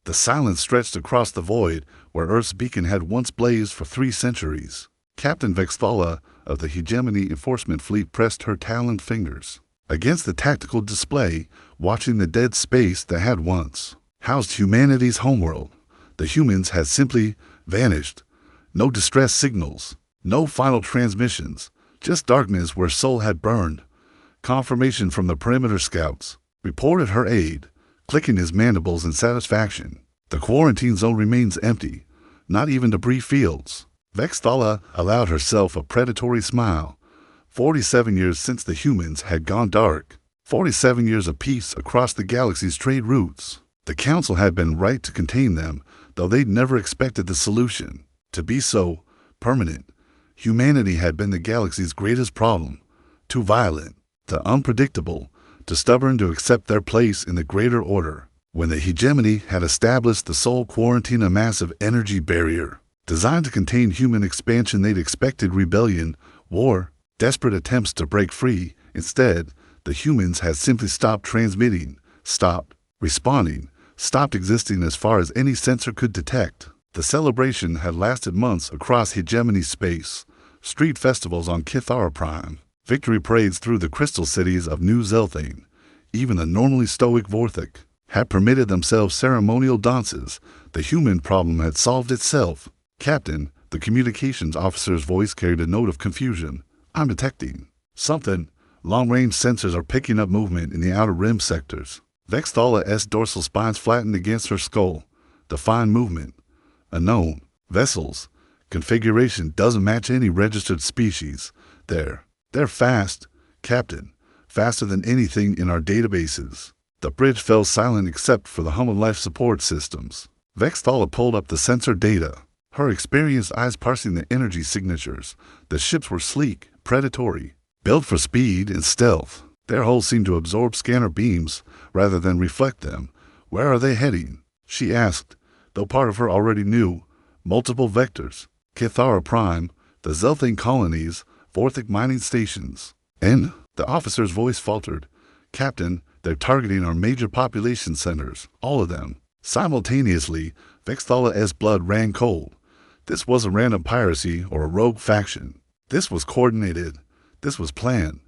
The silence stretched across the void where Earth's beacon had once blazed for 3 centuries. Captain Vexthala of the Hegemony Enforcement Fleet pressed her taloned fingers against the tactical display, watching the dead space that had once housed humanity's homeworld. The humans had simply vanished. No distress signals, no final transmissions, just darkness where Sol had burned. Confirmation from the perimeter scouts reported her aide, clicking his mandibles in satisfaction. The quarantine zone remains empty, not even debris fields. Vexthala allowed herself a predatory smile. 47 years since the humans had gone dark. 47 years of peace across the galaxy's trade routes. The Council had been right to contain them, though they'd never expected the solution to be so permanent. Humanity had been the galaxy's greatest problem. Too violent, too unpredictable, too stubborn to accept their place in the greater order. When the hegemony had established the Sol quarantine, a massive energy barrier designed to contain human expansion, they'd expected rebellion, war, desperate attempts to break free. Instead, the humans had simply stopped transmitting, stopped responding, stopped existing as far as any sensor could detect. The celebration had lasted months across hegemony space, street festivals on Kithara Prime, victory parades through the crystal cities of New Zelthane. Even the normally stoic Vorthik had permitted themselves ceremonial dances. The human problem had solved itself. Captain, the communications officer's voice carried a note of confusion. I'm detecting something. Long-range sensors are picking up movement in the outer rim sectors. Vexthala's dorsal spines flattened against her skull. Defined movement. Unknown. Vessels. Configuration doesn't match any registered species. They're fast, Captain. Faster than anything in our databases. The bridge fell silent except for the hum of life support systems. Vexthala pulled up the sensor data, her experienced eyes parsing the energy signatures. The ships were sleek, predatory, built for speed and stealth. Their hulls seemed to absorb scanner beams rather than reflect them. Where are they heading? She asked, though part of her already knew. Multiple vectors. Kithara Prime, the Zelthane colonies, Vorthik mining stations. And the officer's voice faltered. Captain, they're targeting our major population centers, all of them. Simultaneously, Vexthala's blood ran cold. This wasn't random piracy or a rogue faction. This was coordinated. This was planned.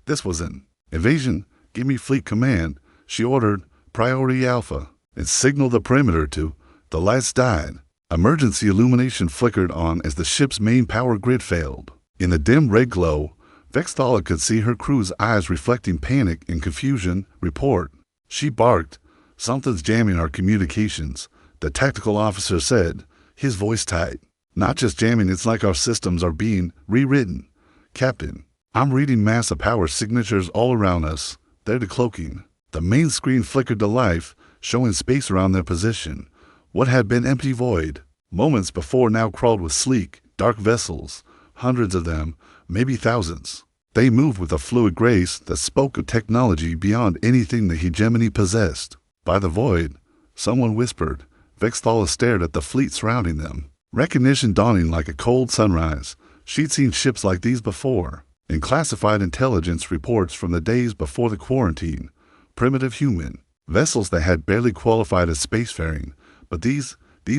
This was an invasion. Give me fleet command, she ordered, priority Alpha, and signaled the perimeter to. The lights died. Emergency illumination flickered on as the ship's main power grid failed. In the dim red glow, Vexthala could see her crew's eyes reflecting panic and confusion. Report. She barked. Something's jamming our communications, the tactical officer said, his voice tight. Not just jamming, it's like our systems are being rewritten. Captain, I'm reading massive power signatures all around us. They're decloaking. The main screen flickered to life, showing space around their position. What had been empty void, moments before, now crawled with sleek, dark vessels. Hundreds of them, maybe thousands. They moved with a fluid grace that spoke of technology beyond anything the hegemony possessed. By the void, someone whispered. Vexthala stared at the fleet surrounding them. Recognition dawning like a cold sunrise. She'd seen ships like these before, in classified intelligence reports from the days before the quarantine. Primitive human, vessels that had barely qualified as spacefaring. But these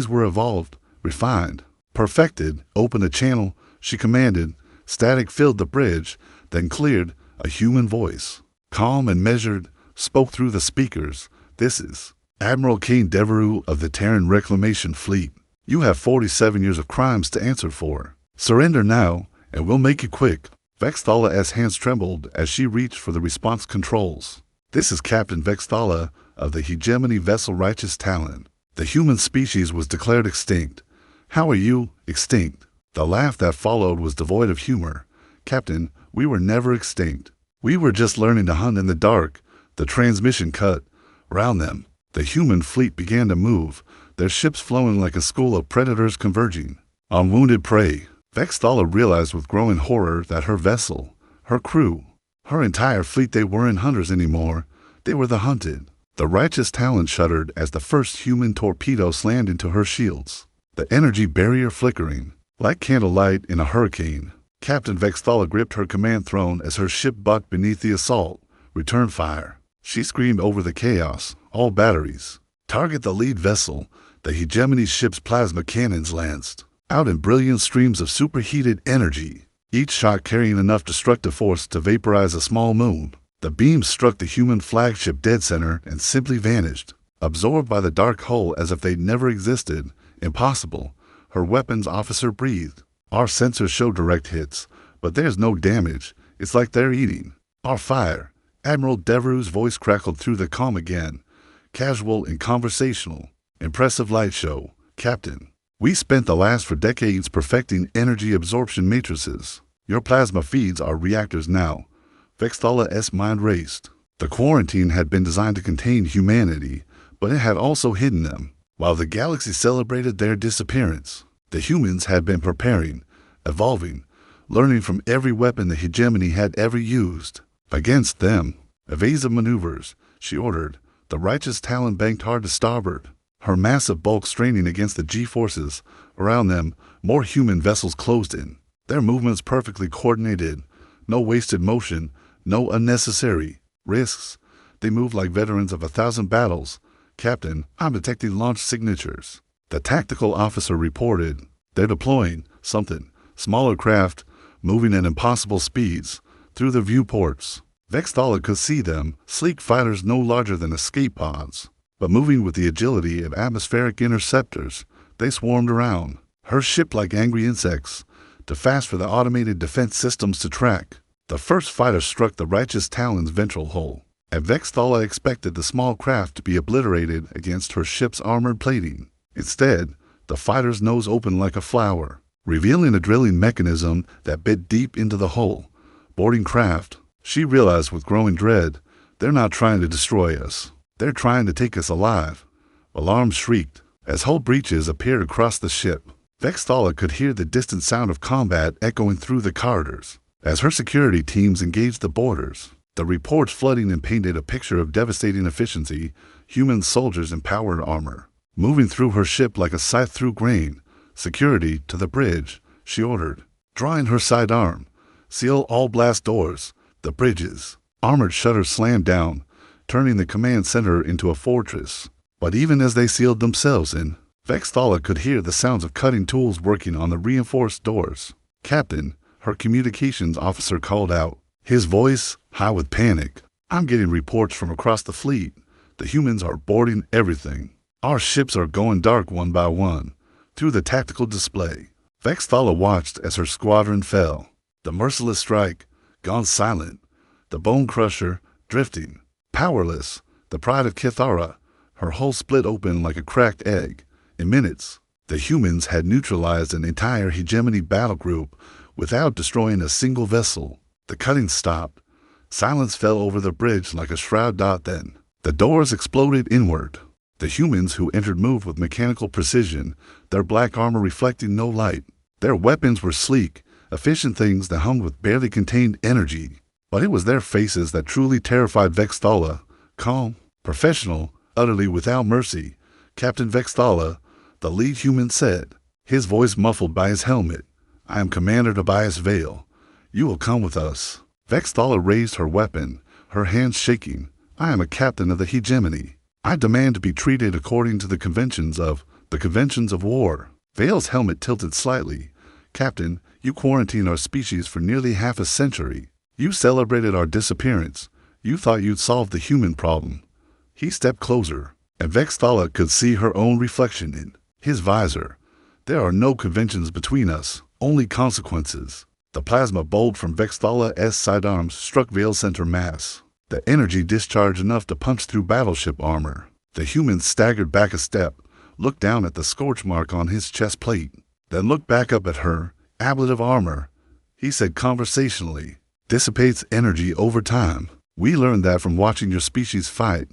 were evolved, refined, perfected. Open a channel, she commanded. Static filled the bridge, then cleared. A human voice, calm and measured, spoke through the speakers. This is Admiral Kane Devereux of the Terran Reclamation Fleet. You have 47 years of crimes to answer for. Surrender now, and we'll make it quick. Vexthala's hands trembled as she reached for the response controls. This is Captain Vexthala of the Hegemony Vessel Righteous Talon. The human species was declared extinct. How are you, extinct? The laugh that followed was devoid of humor. Captain, we were never extinct. We were just learning to hunt in the dark. The transmission cut. Around them, the human fleet began to move, their ships flowing like a school of predators converging on wounded prey. Vexthala realized with growing horror that her vessel, her crew, her entire fleet, they weren't hunters anymore. They were the hunted. The righteous Talon shuddered as the first human torpedo slammed into her shields, the energy barrier flickering like candlelight in a hurricane. Captain Vexthala gripped her command throne as her ship bucked beneath the assault. Return fire. She screamed over the chaos. All batteries. Target the lead vessel. The hegemony ship's plasma cannons lanced out in brilliant streams of superheated energy, each shot carrying enough destructive force to vaporize a small moon. The beams struck the human flagship dead center and simply vanished, absorbed by the dark hull as if they'd never existed. Impossible, her weapons officer breathed. Our sensors show direct hits, but there's no damage. It's like they're eating our fire. Admiral Devereux's voice crackled through the calm again, casual and conversational. Impressive light show, Captain. We spent the last 4 decades perfecting energy absorption matrices. Your plasma feeds our reactors now. Vexthala's mind raced. The quarantine had been designed to contain humanity, but it had also hidden them. While the galaxy celebrated their disappearance, the humans had been preparing, evolving, learning from every weapon the hegemony had ever used. Against them, evasive maneuvers, she ordered. The righteous talon banked hard to starboard, her massive bulk straining against the G-forces. Around them, more human vessels closed in, their movements perfectly coordinated. No wasted motion, no unnecessary risks. They moved like veterans of 1,000 battles. Captain, I'm detecting launch signatures. The tactical officer reported. They're deploying something. Smaller craft, moving at impossible speeds, through the viewports. Vexthala could see them, sleek fighters no larger than escape pods, but moving with the agility of atmospheric interceptors. They swarmed around, her ship like angry insects, too fast for the automated defense systems to track. The first fighter struck the righteous talon's ventral hull, and Vexthala expected the small craft to be obliterated against her ship's armored plating. Instead, the fighter's nose opened like a flower, revealing a drilling mechanism that bit deep into the hull. Boarding craft, she realized with growing dread, they're not trying to destroy us. They're trying to take us alive. Alarms shrieked as hull breaches appeared across the ship. Vexthala could hear the distant sound of combat echoing through the corridors as her security teams engaged the boarders. The reports flooding and painted a picture of devastating efficiency, human soldiers in powered armor, moving through her ship like a scythe through grain. Security to the bridge, she ordered, drawing her sidearm. Seal all blast doors. The bridges. Armored shutters slammed down, turning the command center into a fortress. But even as they sealed themselves in, Vexthala could hear the sounds of cutting tools working on the reinforced doors. Captain, her communications officer called out, his voice high with panic. I'm getting reports from across the fleet. The humans are boarding everything. Our ships are going dark one by one. Through the tactical display, Vexthala watched as her squadron fell. The merciless strike, gone silent. The bone crusher, drifting, powerless. The pride of Kithara, her hull split open like a cracked egg. In minutes, the humans had neutralized an entire hegemony battle group without destroying a single vessel. The cutting stopped. Silence fell over the bridge like a shroud. Then, the doors exploded inward. The humans who entered moved with mechanical precision, their black armor reflecting no light. Their weapons were sleek, efficient things that hummed with barely contained energy. But it was their faces that truly terrified Vexthala. Calm, professional, utterly without mercy. Captain Vexthala, the lead human said, his voice muffled by his helmet. I am Commander Tobias Vale. You will come with us. Vexthala raised her weapon, her hands shaking. I am a captain of the hegemony. I demand to be treated according to the conventions of war. Vale's helmet tilted slightly. Captain, you quarantined our species for nearly half a century. You celebrated our disappearance. You thought you'd solved the human problem. He stepped closer, and Vexthala could see her own reflection in his visor. There are no conventions between us, only consequences. The plasma bolt from Vexthala's sidearms struck Vale's center mass. The energy discharged enough to punch through battleship armor. The human staggered back a step, looked down at the scorch mark on his chest plate, then looked back up at her. Ablative armor, he said conversationally, dissipates energy over time. We learned that from watching your species fight.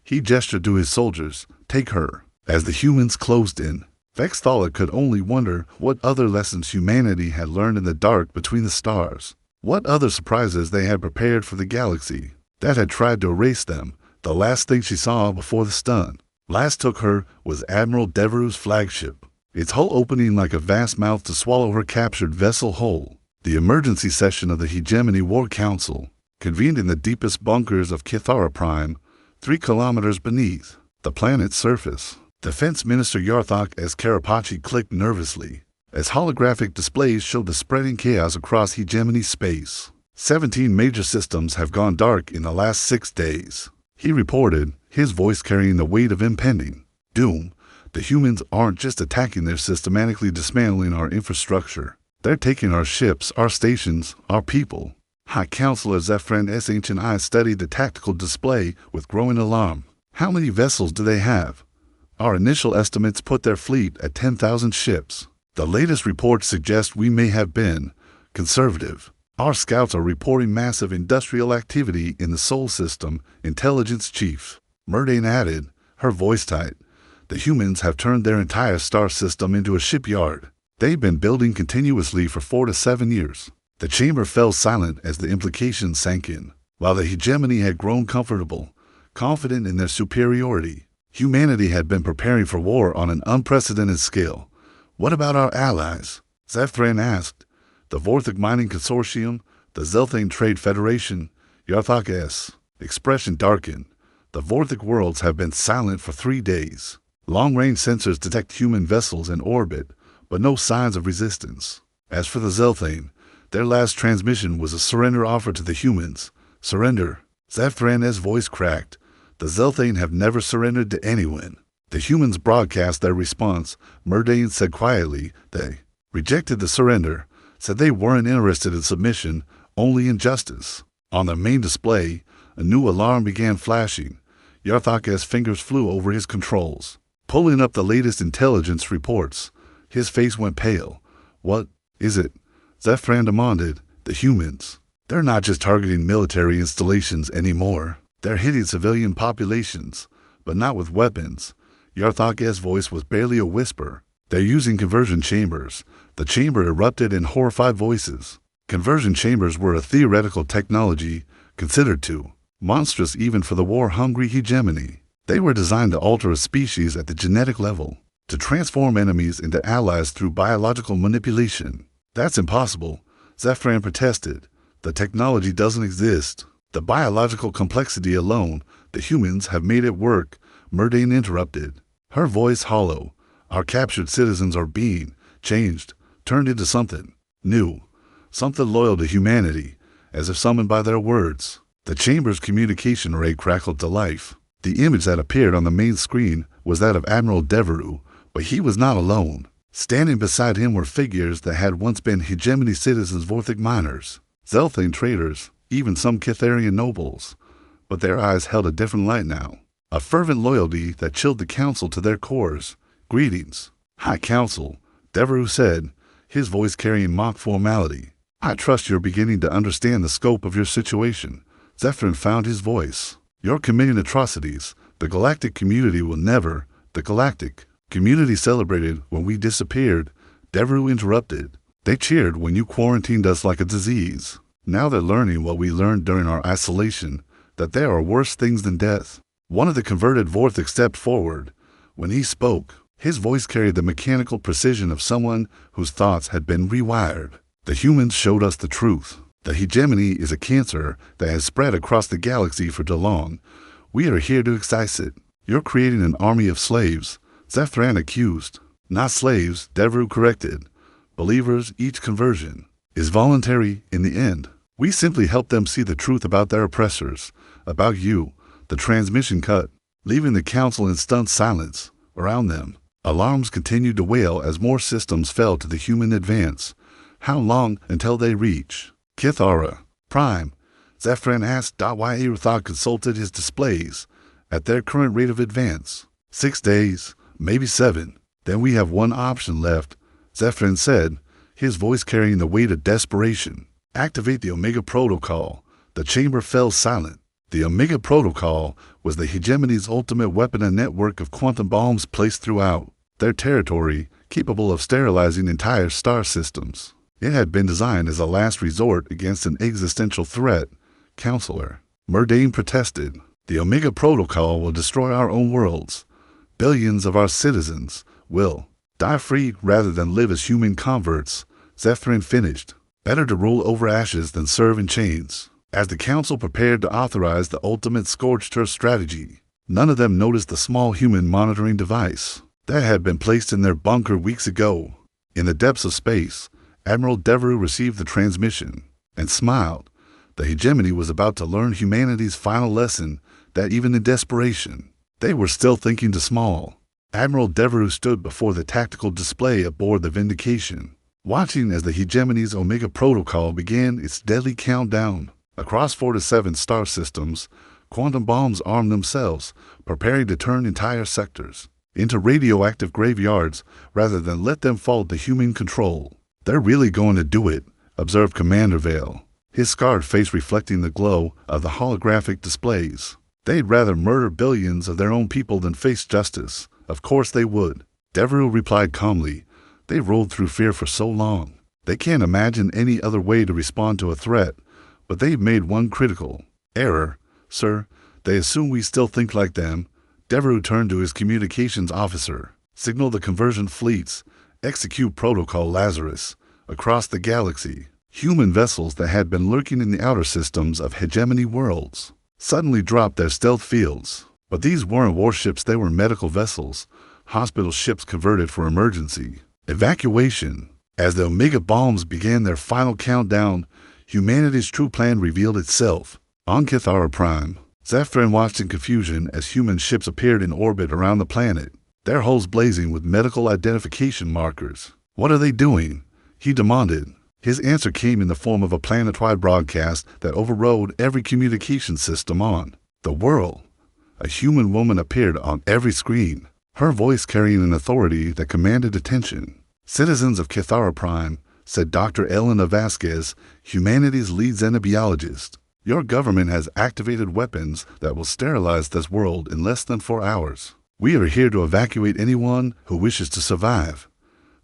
He gestured to his soldiers, take her. As the humans closed in, Vexthala could only wonder what other lessons humanity had learned in the dark between the stars. What other surprises they had prepared for the galaxy that had tried to erase them. The last thing she saw before the stun last took her was Admiral Devereux's flagship, its hull opening like a vast mouth to swallow her captured vessel whole. The emergency session of the Hegemony War Council convened in the deepest bunkers of Kithara Prime, 3 kilometers beneath. the planet's surface. Defense Minister Yarthok as Karapachi clicked nervously, as holographic displays showed the spreading chaos across hegemony space. 17 major systems have gone dark in the last 6 days, he reported, his voice carrying the weight of impending doom. The humans aren't just attacking, they're systematically dismantling our infrastructure. They're taking our ships, our stations, our people. High Counselor Zephyrin S. Ancient Eyes studied the tactical display with growing alarm. How many vessels do they have? Our initial estimates put their fleet at 10,000 ships. The latest reports suggest we may have been conservative. Our scouts are reporting massive industrial activity in the Sol system, Intelligence Chief Murdane added, her voice tight. The humans have turned their entire star system into a shipyard. They've been building continuously for 4 to 7 years. The chamber fell silent as the implications sank in. While the hegemony had grown comfortable, confident in their superiority, humanity had been preparing for war on an unprecedented scale. What about our allies? Zephyrin asked. The Vorthik Mining Consortium, the Zelthane Trade Federation, Yarthok's expression darkened. The Vorthik worlds have been silent for 3 days. Long-range sensors detect human vessels in orbit, but no signs of resistance. As for the Zelthane, their last transmission was a surrender offer to the humans. Surrender? Zephyrin's voice cracked. The Zelthane have never surrendered to anyone. The humans broadcast their response. Murdane said quietly, they rejected the surrender, said they weren't interested in submission, only in justice. On the main display, a new alarm began flashing. Yarthok's fingers flew over his controls, pulling up the latest intelligence reports. His face went pale. What is it? Zephyrin demanded. The humans. They're not just targeting military installations anymore. They're hitting civilian populations, but not with weapons. Yarthok's voice was barely a whisper. They're using conversion chambers. The chamber erupted in horrified voices. Conversion chambers were a theoretical technology, considered too monstrous even for the war-hungry hegemony. They were designed to alter a species at the genetic level, to transform enemies into allies through biological manipulation. That's impossible, Zephyrin protested. The technology doesn't exist. The biological complexity alone, the humans have made it work, Murdane interrupted, her voice hollow. Our captured citizens are being changed, turned into something new, something loyal to humanity, as if summoned by their words. The chamber's communication array crackled to life. The image that appeared on the main screen was that of Admiral Devereux, but he was not alone. Standing beside him were figures that had once been hegemony citizens, Vorthik miners, Zelthane traders, even some Kitharian nobles. But their eyes held a different light now, a fervent loyalty that chilled the council to their cores. Greetings, High Council, Devereux said, his voice carrying mock formality. I trust you're beginning to understand the scope of your situation. Zephyrin found his voice. You're committing atrocities. The galactic community will never. The galactic community celebrated when we disappeared. Devereux interrupted. They cheered when you quarantined us like a disease. Now they're learning what we learned during our isolation, that there are worse things than death. One of the converted Vorthik stepped forward. When he spoke, his voice carried the mechanical precision of someone whose thoughts had been rewired. The humans showed us the truth. The hegemony is a cancer that has spread across the galaxy for too long. We are here to excise it. You're creating an army of slaves, Zephyrin accused. Not slaves, Devereux corrected. Believers. Each conversion is voluntary in the end. We simply help them see the truth about their oppressors, about you. The transmission cut, leaving the council in stunned silence. Around them, alarms continued to wail as more systems fell to the human advance. How long until they reach Kithara Prime? Zephyrin asked. Yarthok consulted his displays. At their current rate of advance, 6 days, maybe 7. Then we have one option left, Zephyrin said, his voice carrying the weight of desperation. Activate the Omega Protocol. The chamber fell silent. The Omega Protocol was the hegemony's ultimate weapon, a network of quantum bombs placed throughout their territory, capable of sterilizing entire star systems. It had been designed as a last resort against an existential threat. Counselor Murdane protested. The Omega Protocol will destroy our own worlds. Billions of our citizens will die free rather than live as human converts, Zephyrin finished. Better to rule over ashes than serve in chains. As the council prepared to authorize the ultimate scorched earth strategy, None of them noticed the small human monitoring device that had been placed in their bunker weeks ago. In the depths of space, Admiral Devereux received the transmission and smiled. The hegemony was about to learn humanity's final lesson, that even in desperation, they were still thinking too small. Admiral Devereux stood before the tactical display aboard the Vindication, watching as the hegemony's Omega Protocol began its deadly countdown. Across 4 to 7 star systems, quantum bombs armed themselves, preparing to turn entire sectors into radioactive graveyards rather than let them fall to human control. "They're really going to do it," observed Commander Vale, his scarred face reflecting the glow of the holographic displays. "They'd rather murder billions of their own people than face justice." "Of course they would," Devereux replied calmly. "They've rolled through fear for so long. They can't imagine any other way to respond to a threat, but they've made one critical error, sir. They assume we still think like them." Devereux turned to his communications officer. "Signal the conversion fleets. Execute Protocol Lazarus across the galaxy." Human vessels that had been lurking in the outer systems of hegemony worlds suddenly dropped their stealth fields. But these weren't warships, they were medical vessels, hospital ships converted for emergency evacuation. As the Omega bombs began their final countdown, humanity's true plan revealed itself. On Kithara Prime, Zephyrin watched in confusion as human ships appeared in orbit around the planet, their hulls blazing with medical identification markers. "What are they doing?" he demanded. His answer came in the form of a planet-wide broadcast that overrode every communication system on the world. A human woman appeared on every screen, her voice carrying an authority that commanded attention. "Citizens of Kithara Prime," said Dr. Elena Vasquez, humanity's lead xenobiologist, "your government has activated weapons that will sterilize this world in less than 4 hours. We are here to evacuate anyone who wishes to survive."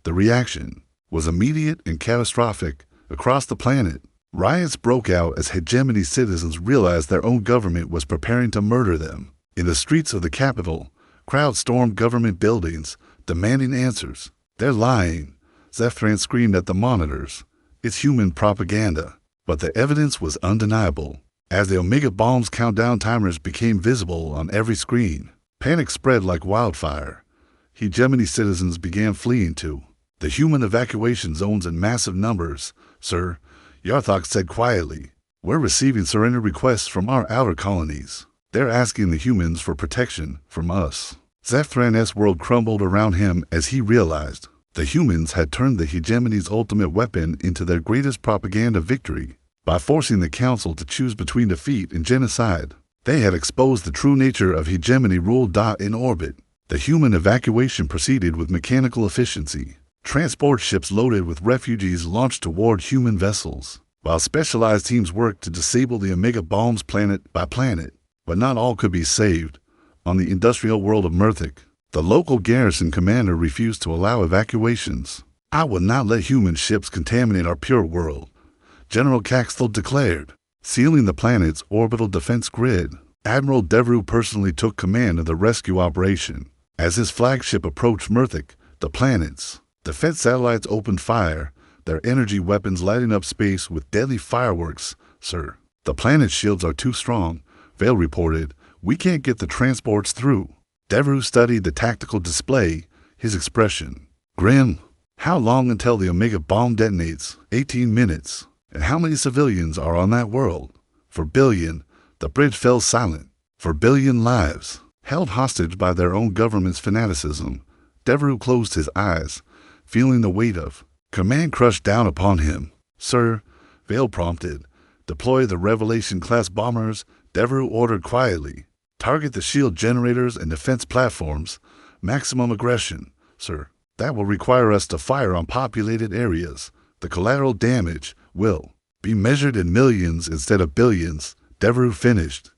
The reaction was immediate and catastrophic across the planet. Riots broke out as hegemony citizens realized their own government was preparing to murder them. In the streets of the capital, crowds stormed government buildings, demanding answers. "They're lying," Zephyrin screamed at the monitors. "It's human propaganda." But the evidence was undeniable. As the Omega bombs countdown timers became visible on every screen, panic spread like wildfire. Hegemony citizens began fleeing to the human evacuation zones in massive numbers. "Sir," Yarthok said quietly, "we're receiving surrender requests from our outer colonies. They're asking the humans for protection from us." Zephyrin's world crumbled around him as he realized the humans had turned the hegemony's ultimate weapon into their greatest propaganda victory. By forcing the council to choose between defeat and genocide, they had exposed the true nature of hegemony rule. In orbit, the human evacuation proceeded with mechanical efficiency. Transport ships loaded with refugees launched toward human vessels, while specialized teams worked to disable the Omega bombs planet by planet. But not all could be saved. On the industrial world of Murthic, the local garrison commander refused to allow evacuations. "I will not let human ships contaminate our pure world," General Caxthal declared. Sealing the planet's orbital defense grid, Admiral Devereux personally took command of the rescue operation. As his flagship approached Murthic, the planet's defense satellites opened fire, their energy weapons lighting up space with deadly fireworks. "Sir, the planet's shields are too strong," Vale reported. "We can't get the transports through." Devereux studied the tactical display, his expression grim. "How long until the Omega bomb detonates?" 18 minutes. "And how many civilians are on that world?" "4 billion. The bridge fell silent. 4 billion lives, held hostage by their own government's fanaticism. Devereux closed his eyes, feeling the weight of command crush down upon him. "Sir," Vale prompted, "deploy the Revelation-class bombers," Devereux ordered quietly. "Target the shield generators and defense platforms. Maximum aggression." "Sir, that will require us to fire on populated areas. The collateral damage will be measured in millions instead of billions," Devereux finished.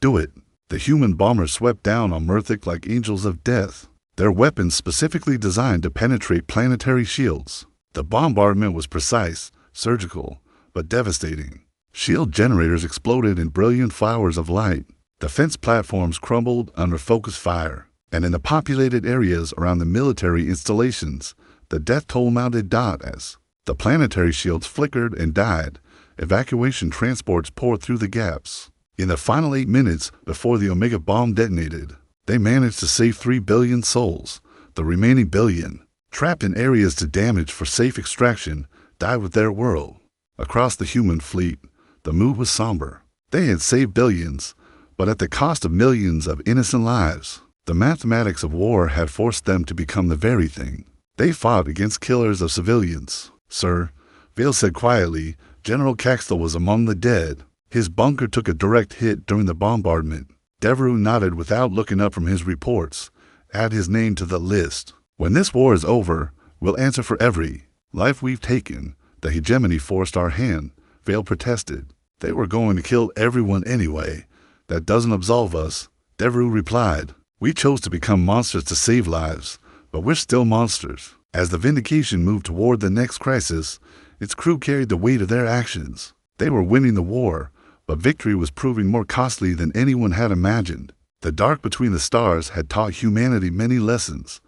"Do it." The human bombers swept down on Murthic like angels of death, their weapons specifically designed to penetrate planetary shields. The bombardment was precise, surgical, but devastating. Shield generators exploded in brilliant flowers of light. Defense platforms crumbled under focused fire. And in the populated areas around the military installations, the death toll mounted. As the planetary shields flickered and died, evacuation transports poured through the gaps. In the final 8 minutes before the Omega bomb detonated, they managed to save 3 billion souls. The remaining billion, trapped in areas too damaged for safe extraction, died with their world. Across the human fleet, the mood was somber. They had saved billions, but at the cost of millions of innocent lives. The mathematics of war had forced them to become the very thing. They fought against killers of civilians. Sir, Vale said quietly, General Caxton was among the dead. His bunker took a direct hit during the bombardment. Devereux nodded without looking up from his reports. Add his name to the list. When this war is over, we'll answer for every life we've taken. The hegemony forced our hand, Vale protested. They were going to kill everyone anyway. That doesn't absolve us, Devereux replied. We chose to become monsters to save lives, but we're still monsters. As the Vindication moved toward the next crisis, its crew carried the weight of their actions. They were winning the war, but victory was proving more costly than anyone had imagined. The dark between the stars had taught humanity many lessons,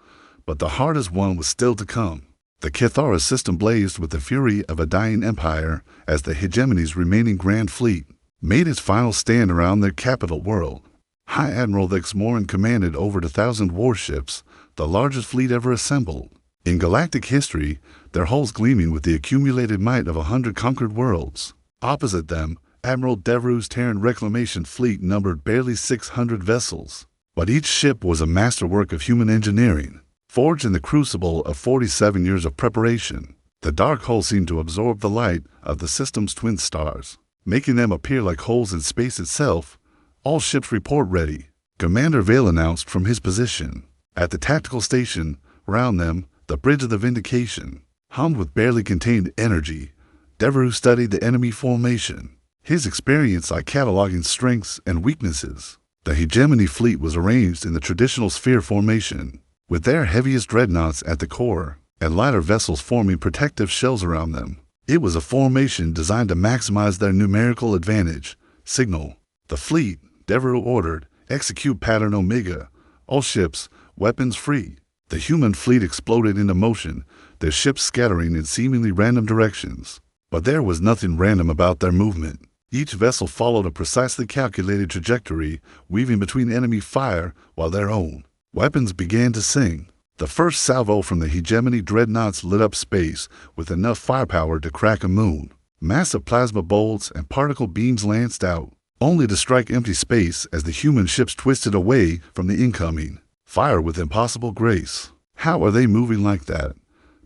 but the hardest one was still to come. The Cathara system blazed with the fury of a dying empire as the hegemony's remaining grand fleet made its final stand around their capital world. High Admiral Vexmoran commanded over 1,000 warships, the largest fleet ever assembled. In galactic history, their hulls gleaming with the accumulated might of 100 conquered worlds. Opposite them, Admiral Devereux's Terran reclamation fleet numbered barely 600 vessels. But each ship was a masterwork of human engineering, forged in the crucible of 47 years of preparation. The dark hull seemed to absorb the light of the system's twin stars, making them appear like holes in space itself. All ships report ready, Commander Vale announced from his position. At the tactical station, around them, the bridge of the Vindication hummed with barely contained energy. Devereux studied the enemy formation, his experience like cataloging strengths and weaknesses. The hegemony fleet was arranged in the traditional sphere formation, with their heaviest dreadnoughts at the core and lighter vessels forming protective shells around them. It was a formation designed to maximize their numerical advantage. Signal. The fleet, Devereux ordered, execute pattern Omega. All ships, weapons free. The human fleet exploded into motion, their ships scattering in seemingly random directions. But there was nothing random about their movement. Each vessel followed a precisely calculated trajectory, weaving between enemy fire while their own weapons began to sing. The first salvo from the hegemony dreadnoughts lit up space with enough firepower to crack a moon. Massive plasma bolts and particle beams lanced out, only to strike empty space as the human ships twisted away from the incoming fire with impossible grace. How are they moving like that?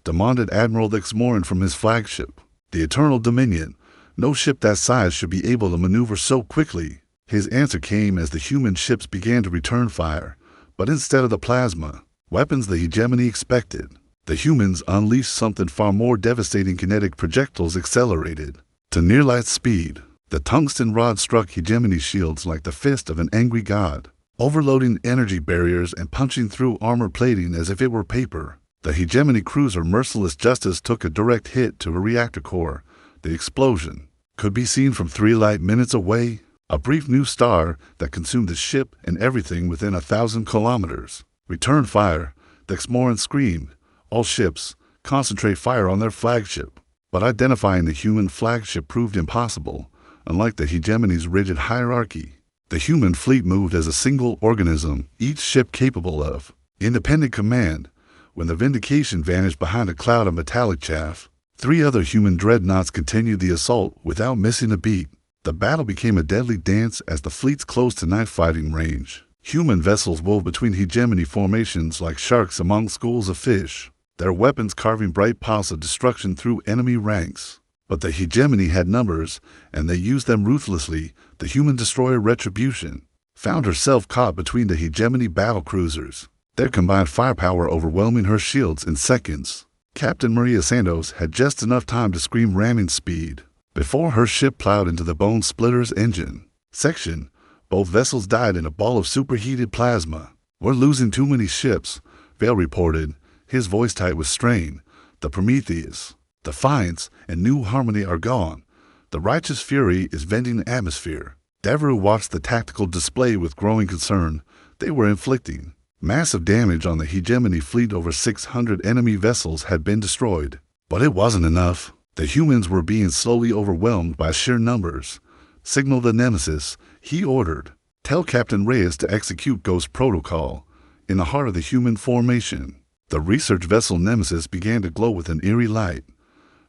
Demanded Admiral Vexmoran from his flagship, the Eternal Dominion. No ship that size should be able to maneuver so quickly. His answer came as the human ships began to return fire, but instead of the plasma weapons the hegemony expected, the humans unleashed something far more devastating. Kinetic projectiles accelerated to near light speed. The tungsten rod struck hegemony shields like the fist of an angry god, overloading energy barriers and punching through armor plating as if it were paper. The hegemony cruiser Merciless Justice took a direct hit to a reactor core. The explosion could be seen from 3 light minutes away, a brief new star that consumed the ship and everything within 1,000 kilometers. Return fire, Vexmoran screamed. All ships, concentrate fire on their flagship. But identifying the human flagship proved impossible. Unlike the hegemony's rigid hierarchy, the human fleet moved as a single organism, each ship capable of independent command. When the Vindication vanished behind a cloud of metallic chaff, 3 other human dreadnoughts continued the assault without missing a beat. The battle became a deadly dance as the fleets closed to night fighting range. Human vessels wove between hegemony formations like sharks among schools of fish, their weapons carving bright paths of destruction through enemy ranks. But the hegemony had numbers, and they used them ruthlessly. The human destroyer Retribution found herself caught between the hegemony battlecruisers, their combined firepower overwhelming her shields in seconds. Captain Maria Santos had just enough time to scream ramming speed before her ship plowed into the Bone Splitter's engine section. Both vessels died in a ball of superheated plasma. We're losing too many ships, Vale reported, his voice tight with strain. The Prometheus, Defiance, and New Harmony are gone. The Righteous Fury is vending the atmosphere. Devereux watched the tactical display with growing concern. They were inflicting massive damage on the hegemony fleet. Over 600 enemy vessels had been destroyed. But it wasn't enough. The humans were being slowly overwhelmed by sheer numbers. signal the Nemesis, he ordered. Tell Captain Reyes to execute Ghost Protocol. In the heart of the human formation, the research vessel Nemesis began to glow with an eerie light.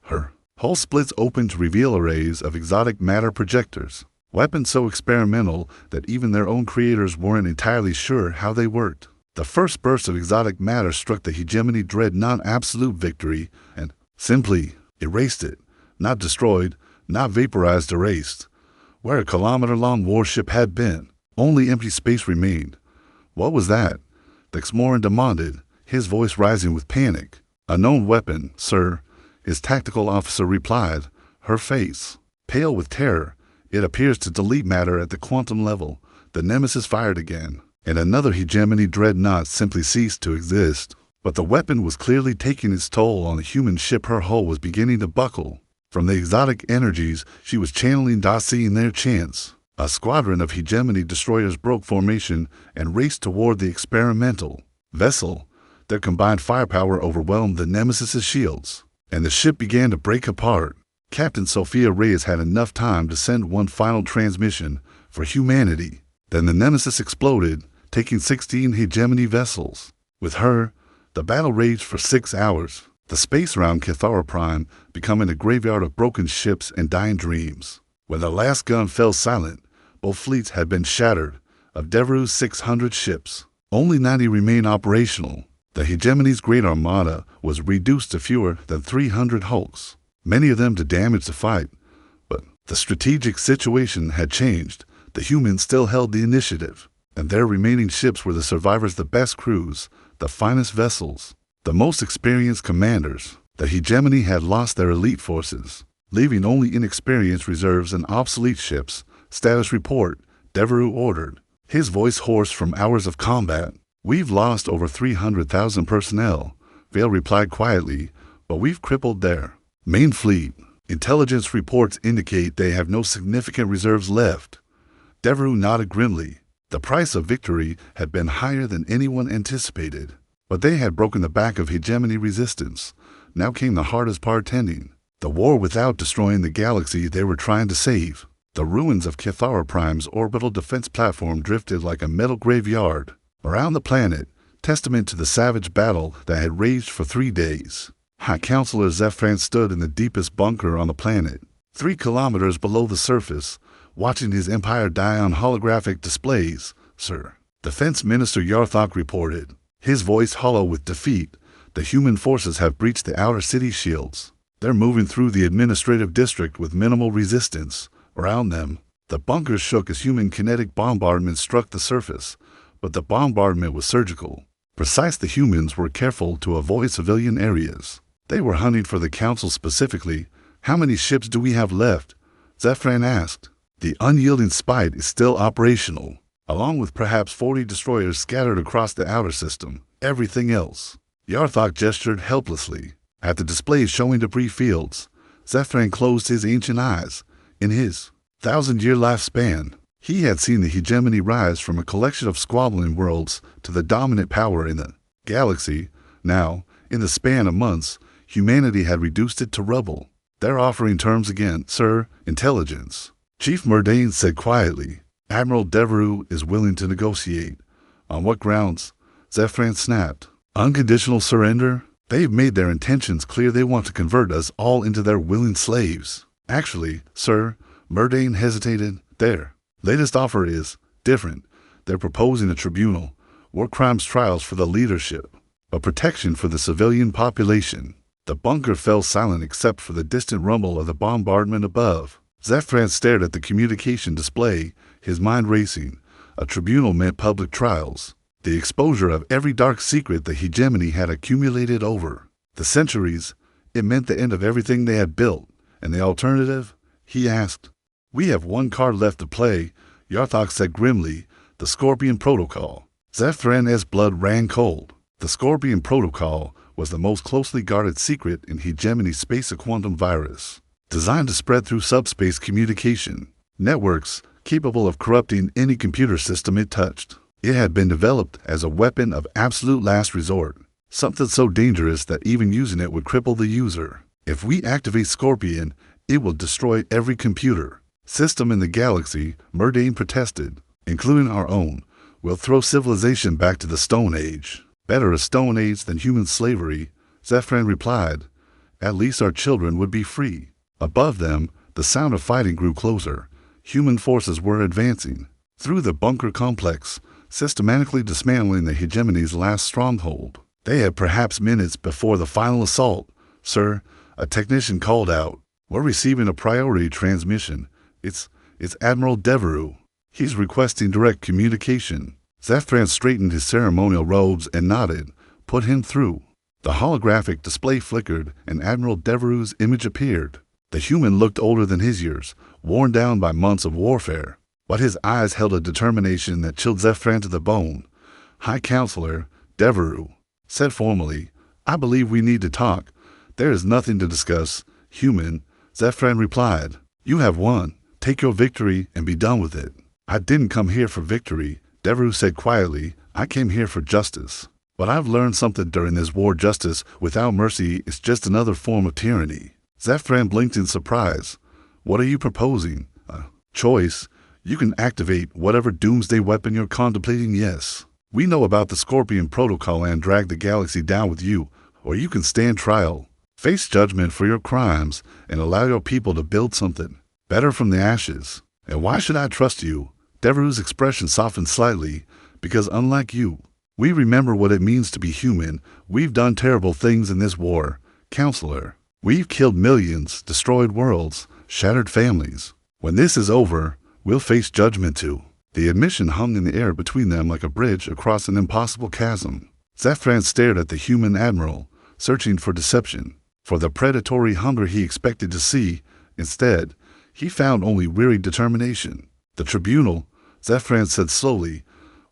Her hull splits open to reveal arrays of exotic matter projectors, weapons so experimental that even their own creators weren't entirely sure how they worked. The first burst of exotic matter struck the hegemony dreadnought absolute victory and simply erased it. Not destroyed, not vaporized, erased. Where a kilometer-long warship had been, only empty space remained. What was that? The Xmoran demanded, his voice rising with panic. A known weapon, sir, his tactical officer replied, her face pale with terror. It appears to delete matter at the quantum level. The Nemesis fired again, and another hegemony dreadnought simply ceased to exist. But the weapon was clearly taking its toll on the human ship. Her hull was beginning to buckle. From the exotic energies she was channeling, seeing their chance. A squadron of hegemony destroyers broke formation and raced toward the experimental vessel. Their combined firepower overwhelmed the Nemesis's shields, and the ship began to break apart. Captain Sophia Reyes had enough time to send one final transmission for humanity. Then the Nemesis exploded, taking 16 hegemony vessels. With her, the battle raged for 6 hours, the space around Cathara Prime becoming a graveyard of broken ships and dying dreams. When the last gun fell silent, both fleets had been shattered. Of Devereaux's 600 ships, only 90 remained operational. The hegemony's great armada was reduced to fewer than 300 hulks, many of them to damage the fight. But the strategic situation had changed. The humans still held the initiative, and their remaining ships were the survivors, the best crews, the finest vessels, the most experienced commanders. The hegemony had lost their elite forces, leaving only inexperienced reserves and obsolete ships. Status report, Devereaux ordered, his voice hoarse from hours of combat. We've lost over 300,000 personnel, Vale replied quietly, but we've crippled their main fleet. Intelligence reports indicate they have no significant reserves left. Devereaux nodded grimly. The price of victory had been higher than anyone anticipated, but they had broken the back of hegemony resistance. Now came the hardest part: tending the war without destroying the galaxy they were trying to save. The ruins of Cathara Prime's orbital defense platform drifted like a metal graveyard around the planet, testament to the savage battle that had raged for 3 days. High Counselor Zefran stood in the deepest bunker on the planet, 3 kilometers below the surface, watching his empire die on holographic displays. Sir, Defense Minister Yarthok reported, his voice hollow with defeat. The human forces have breached the outer city shields. They're moving through the administrative district with minimal resistance. Around them, the bunkers shook as human kinetic bombardment struck the surface, but the bombardment was surgical. Precise. The humans were careful to avoid civilian areas. They were hunting for the Council specifically. How many ships do we have left? Zefran asked. The unyielding Spite is still operational, along with perhaps 40 destroyers scattered across the outer system. Everything else. Yarthok gestured helplessly at the displays showing debris fields. Zefran closed his ancient eyes. In his 1,000-year lifespan, he had seen the hegemony rise from a collection of squabbling worlds to the dominant power in the galaxy. Now, in the span of months, humanity had reduced it to rubble. They're offering terms again, sir. Intelligence, Chief Murdain said quietly. Admiral Devereaux is willing to negotiate. On what grounds? Zefran snapped. Unconditional surrender? They've made their intentions clear. They want to convert us all into their willing slaves. Actually, sir, Murdain hesitated. Their latest offer is different. They're proposing a tribunal, war crimes trials for the leadership, but protection for the civilian population. The bunker fell silent except for the distant rumble of the bombardment above. Zefran stared at the communication display, his mind racing. A tribunal meant public trials, the exposure of every dark secret the hegemony had accumulated over the centuries. It meant the end of everything they had built. And the alternative? He asked. We have one card left to play, Yarthok said grimly, the Scorpion Protocol. Zefran's blood ran cold. The Scorpion Protocol was the most closely guarded secret in hegemony's space, a quantum virus, designed to spread through subspace communication networks capable of corrupting any computer system it touched. It had been developed as a weapon of absolute last resort, something so dangerous that even using it would cripple the user. If we activate Scorpion, it will destroy every computer. system in the galaxy, Murdane protested, including our own, will throw civilization back to the Stone Age. Better a Stone Age than human slavery, Zephyrin replied. At least our children would be free. Above them, the sound of fighting grew closer. Human forces were advancing through the bunker complex, systematically dismantling the hegemony's last stronghold. They had perhaps minutes before the final assault. Sir, a technician called out. We're receiving a priority transmission. It's Admiral Devereux. He's requesting direct communication. Zephyrin straightened his ceremonial robes and nodded. Put him through. The holographic display flickered, and Admiral Devereux's image appeared. The human looked older than his years, worn down by months of warfare, but his eyes held a determination that chilled Zephyrin to the bone. High Counselor Devereux said formally, I believe we need to talk. There is nothing to discuss. Human, Zephyrin replied. You have won. Take your victory and be done with it. I didn't come here for victory, Devereux said quietly. I came here for justice. But I've learned something during this war. Justice without mercy is just another form of tyranny. Zephyrin blinked in surprise. What are you proposing? A choice. You can activate whatever doomsday weapon you're contemplating, yes. We know about the Scorpion Protocol and drag the galaxy down with you, or you can stand trial, face judgment for your crimes, and allow your people to build something better from the ashes. And why should I trust you? Devereux's expression softened slightly, because unlike you, we remember what it means to be human. We've done terrible things in this war, Counselor. We've killed millions, destroyed worlds, shattered families. When this is over, we'll face judgment too. The admission hung in the air between them like a bridge across an impossible chasm. Zephyrin stared at the human admiral, searching for deception, for the predatory hunger he expected to see. Instead, he found only weary determination. The tribunal, Zephyrin said slowly.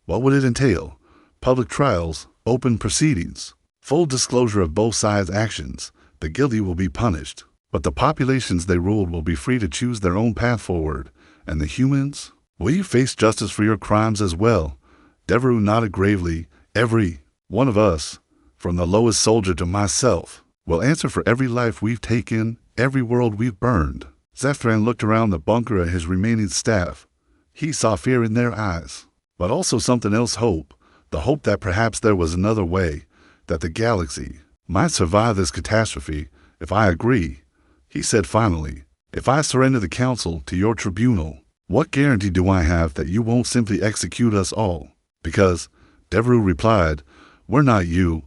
What would it entail? Public trials, open proceedings, full disclosure of both sides' actions. The guilty will be punished, but the populations they ruled will be free to choose their own path forward. And the humans? Will you face justice for your crimes as well? Devereux nodded gravely. Every one of us, from the lowest soldier to myself, will answer for every life we've taken, every world we've burned. Zephyrin looked around the bunker at his remaining staff. He saw fear in their eyes, but also something else, hope. The hope that perhaps there was another way, that the galaxy might survive this catastrophe. If I agree, he said finally, if I surrender the council to your tribunal, what guarantee do I have that you won't simply execute us all? Because, Devereux replied, we're not you.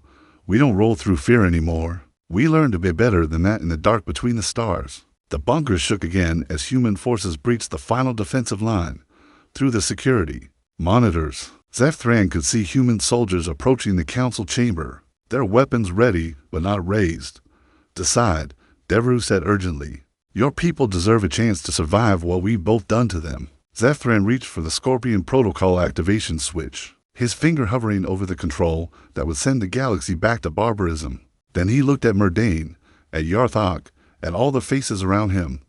We don't roll through fear anymore. We learned to be better than that in the dark between the stars. The bunker shook again as human forces breached the final defensive line. Through the security monitors, Zephyrin could see human soldiers approaching the council chamber, their weapons ready but not raised. Decide, Devereux said urgently. Your people deserve a chance to survive what we've both done to them. Zephyrin reached for the Scorpion Protocol activation switch, his finger hovering over the control that would send the galaxy back to barbarism. Then he looked at Murdane, at Yarthok, at all the faces around him.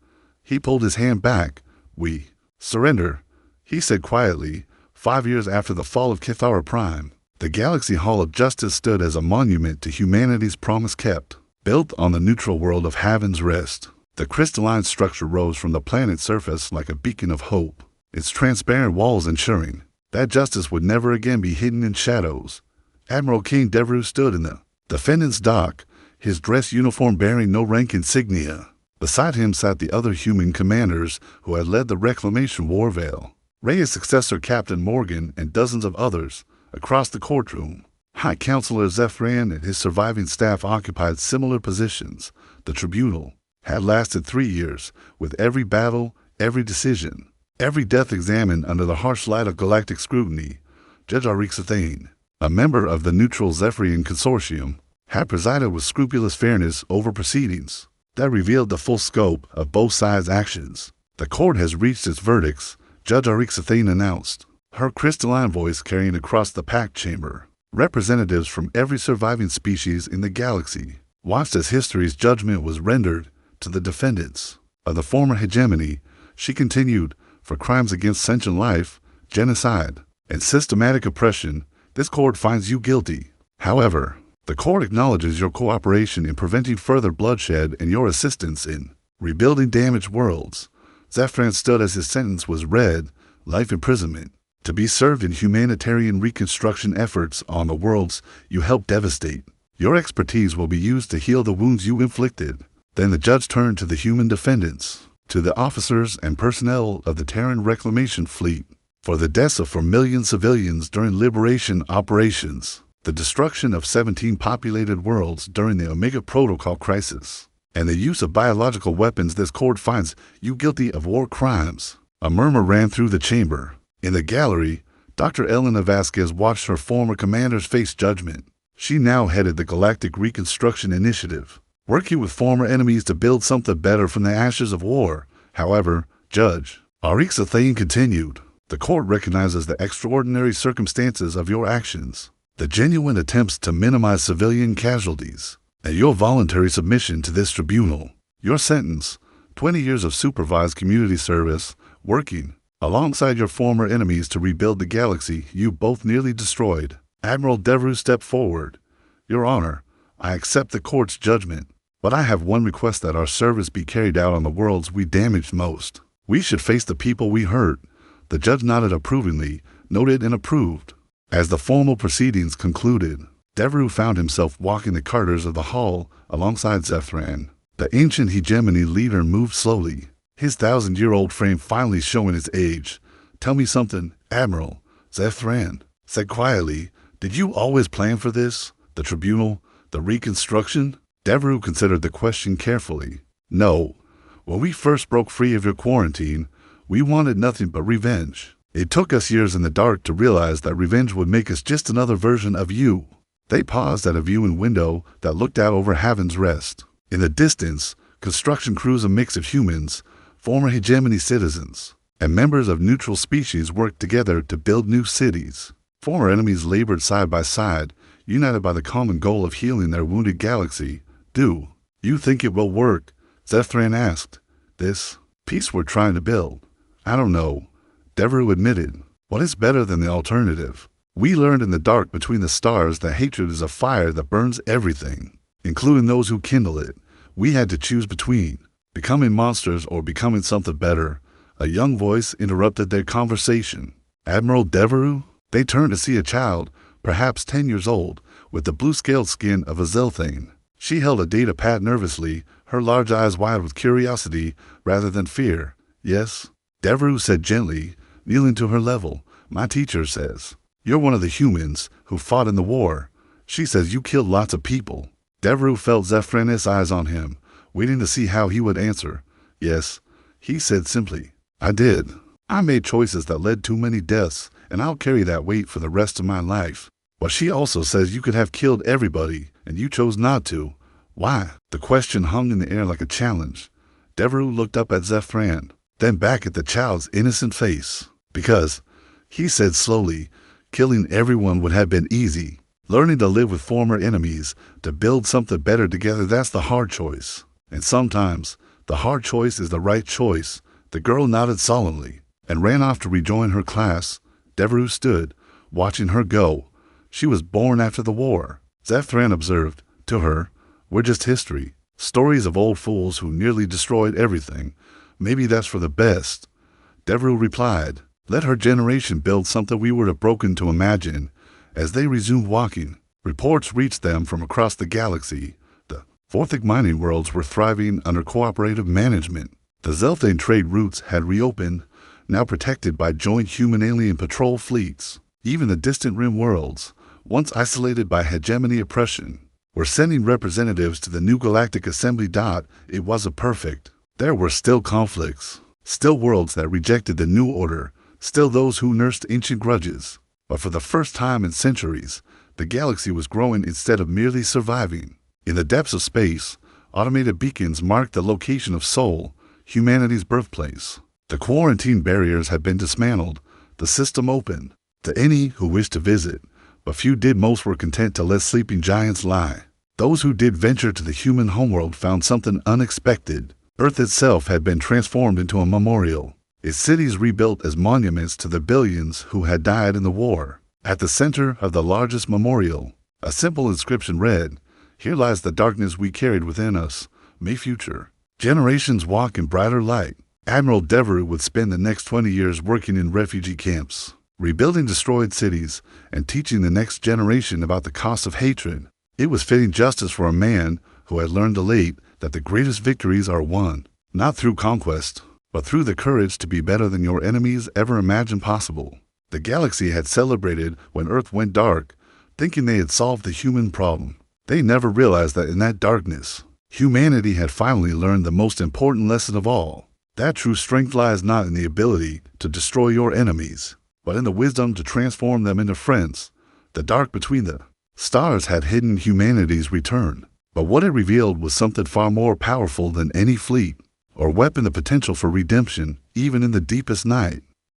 He pulled his hand back. We surrender, he said quietly. 5 years after the fall of Kithara Prime, the Galaxy Hall of Justice stood as a monument to humanity's promise kept. Built on the neutral world of Haven's Rest, the crystalline structure rose from the planet's surface like a beacon of hope, its transparent walls ensuring that justice would never again be hidden in shadows. Admiral King Devereux stood in the defendant's dock, his dress uniform bearing no rank insignia. Beside him sat the other human commanders who had led the Reclamation War Veil. Rey's successor Captain Morgan and dozens of others. Across the courtroom, High Counselor Zephyrin and his surviving staff occupied similar positions. The tribunal had lasted 3 years, with every battle, every decision, every death examined under the harsh light of galactic scrutiny. Judge Arixathane, a member of the neutral Zephyrian Consortium, had presided with scrupulous fairness over proceedings that revealed the full scope of both sides' actions. The court has reached its verdicts, Judge Arixathane announced, her crystalline voice carrying across the packed chamber. Representatives from every surviving species in the galaxy watched as history's judgment was rendered to the defendants of the former hegemony. She continued, for crimes against sentient life, genocide, and systematic oppression, this court finds you guilty. However, the court acknowledges your cooperation in preventing further bloodshed and your assistance in rebuilding damaged worlds. Zefran stood as his sentence was read, life imprisonment, to be served in humanitarian reconstruction efforts on the worlds you helped devastate. Your expertise will be used to heal the wounds you inflicted. Then the judge turned to the human defendants, to the officers and personnel of the Terran Reclamation Fleet, for the deaths of 4 million civilians during liberation operations, the destruction of 17 populated worlds during the Omega Protocol crisis, and the use of biological weapons. This court finds you guilty of war crimes. A murmur ran through the chamber. In the gallery, Dr. Elena Vasquez watched her former commanders face judgment. She now headed the Galactic Reconstruction Initiative, working with former enemies to build something better from the ashes of war. However, Judge Arixathane continued, the court recognizes the extraordinary circumstances of your actions, the genuine attempts to minimize civilian casualties, and your voluntary submission to this tribunal. Your sentence, 20 years of supervised community service, working alongside your former enemies to rebuild the galaxy you both nearly destroyed. Admiral Devereaux stepped forward. Your Honor, I accept the court's judgment, but I have one request: that our service be carried out on the worlds we damaged most. We should face the people we hurt. The judge nodded approvingly, noted and approved. As the formal proceedings concluded, Devereaux found himself walking the corridors of the hall alongside Zefran. The ancient hegemony leader moved slowly, his 1,000-year-old frame finally showing its age. Tell me something, Admiral, Zefran said quietly. Did you always plan for this? The tribunal? The reconstruction? Devereaux considered the question carefully. No. When we first broke free of your quarantine, we wanted nothing but revenge. It took us years in the dark to realize that revenge would make us just another version of you. They paused at a viewing window that looked out over Haven's Rest. In the distance, construction crews, a mix of humans, former hegemony citizens, and members of neutral species, worked together to build new cities. Former enemies labored side by side, united by the common goal of healing their wounded galaxy. Do you think it will work? Zefran asked. This peace we're trying to build? I don't know, Devereaux admitted. What is better than the alternative? We learned in the dark between the stars that hatred is a fire that burns everything, including those who kindle it. We had to choose between becoming monsters or becoming something better. A young voice interrupted their conversation. Admiral Devereaux? They turned to see a child, perhaps 10 years old, with the blue-scaled skin of a Zelthane. She held a data pad nervously, her large eyes wide with curiosity rather than fear. Yes, Devereaux said gently, kneeling to her level. My teacher says you're one of the humans who fought in the war. She says you killed lots of people. Devereaux felt Zefran's eyes on him, waiting to see how he would answer. Yes, he said simply. I did. I made choices that led to many deaths, and I'll carry that weight for the rest of my life. But she also says you could have killed everybody, and you chose not to. Why? The question hung in the air like a challenge. Devereaux looked up at Zefran, then back at the child's innocent face. Because, he said slowly, killing everyone would have been easy. Learning to live with former enemies, to build something better together, that's the hard choice. And sometimes, the hard choice is the right choice. The girl nodded solemnly and ran off to rejoin her class. Devereaux stood, watching her go. She was born after the war. Zefran observed. To her, we're just history. Stories of old fools who nearly destroyed everything. Maybe that's for the best. Devereaux replied. Let her generation build something we would have broken to imagine. As they resumed walking, reports reached them from across the galaxy. The Forthic mining worlds were thriving under cooperative management. The Zelthane trade routes had reopened, now protected by joint human-alien patrol fleets. Even the distant rim worlds, once isolated by hegemony oppression, were sending representatives to the new galactic assembly. It wasn't perfect. There were still conflicts, still worlds that rejected the new order, still those who nursed ancient grudges. But for the first time in centuries, the galaxy was growing instead of merely surviving. In the depths of space, automated beacons marked the location of Sol, humanity's birthplace. The quarantine barriers had been dismantled, the system opened to any who wished to visit, but few did. Most were content to let sleeping giants lie. Those who did venture to the human homeworld found something unexpected. Earth itself had been transformed into a memorial, its cities rebuilt as monuments to the billions who had died in the war. At the center of the largest memorial, a simple inscription read, "Here lies the darkness we carried within us. May future generations walk in brighter light." Admiral Devereux would spend the next 20 years working in refugee camps, rebuilding destroyed cities, and teaching the next generation about the cost of hatred. It was fitting justice for a man who had learned late that the greatest victories are won, not through conquest, but through the courage to be better than your enemies ever imagined possible. The galaxy had celebrated when Earth went dark, thinking they had solved the human problem. They never realized that in that darkness, humanity had finally learned the most important lesson of all. That true strength lies not in the ability to destroy your enemies, but in the wisdom to transform them into friends. The dark between the stars had hidden humanity's return, but what it revealed was something far more powerful than any fleet or weapon: the potential for redemption, even in the deepest night.